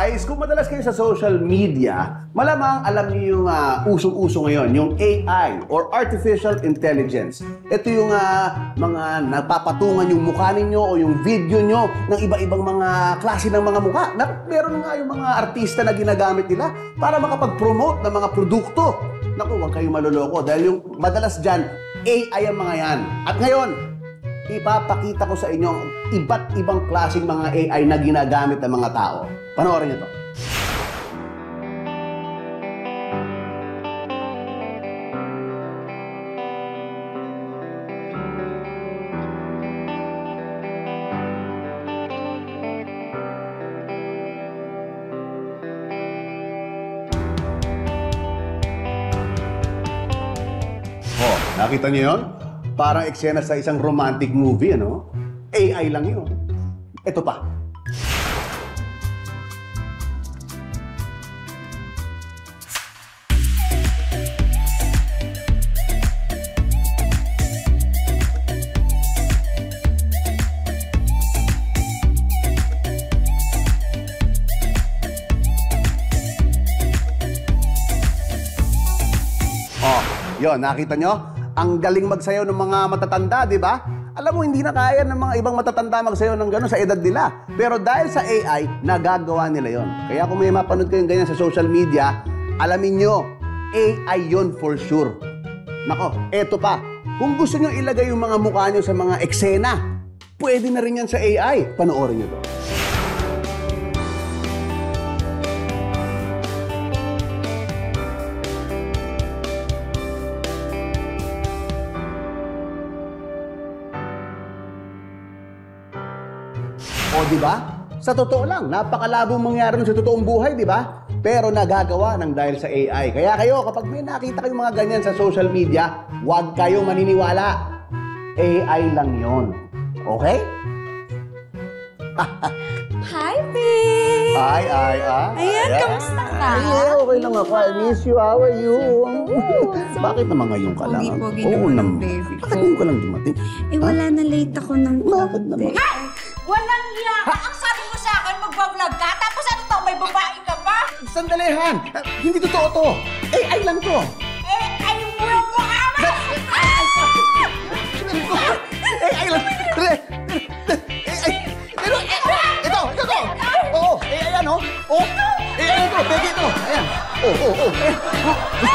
Guys, kung madalas kayo sa social media, malamang alam niyo yung usong-uso ngayon, yung AI or Artificial Intelligence. Ito yung mga napapatungan yung mukha ninyo o yung video nyo ng iba-ibang mga klase ng mga mukha. Meron nga yung mga artista na ginagamit nila para makapag-promote ng mga produkto. Naku, huwag kayong maloloko dahil yung madalas dyan, AI ang mga yan. At ngayon, ipapakita ko sa inyo ang iba't ibang klaseng mga AI na ginagamit ng mga tao. Panoorin niyo to. Oh, nakita niyo yun? Parang eksena sa isang romantic movie, ano? AI lang yun. Ito pa. Oh, yun, nakita nyo? Ang galing magsayaw ng mga matatanda, di ba? Alam mo, hindi na kaya ng mga ibang matatanda magsayaw ng gano'n sa edad nila. Pero dahil sa AI, nagagawa nila yon. Kaya kung may mapanood kayong ganyan sa social media, alamin nyo, AI yon for sure. Nako, eto pa. Kung gusto nyo ilagay yung mga mukha nyo sa mga eksena, pwede na rin yan sa AI. Panoorin nyo to. O, di ba? Sa totoo lang, napakalabong mangyari sa totoong buhay, di ba? Pero nagagawa ng dahil sa AI. Kaya kayo, kapag may nakita kayong mga ganyan sa social media, huwag kayong maniniwala. AI lang yon. Okay? Hi, babe! Ay. Ayan, kamusta ka? Ay, okay lang ako. I miss you. How are you? Bakit naman ngayon ka lang? Pogi-pogi Oo naman, naman. baby ko. Bakit ngayon ka lang dumating? Eh, wala na late ako ng Bakit naman? Walang iya! Ang sabi mo sa akin, magbablog ka, tapos ano to, may babae ka pa? Sandali, Han. Hindi totoo to. AI lang to. Eh, ay mo yung mukha mo! AI lang. Ito. Oo, AI yan, oh. AI yan to. Peke ito. Ayan. Oh.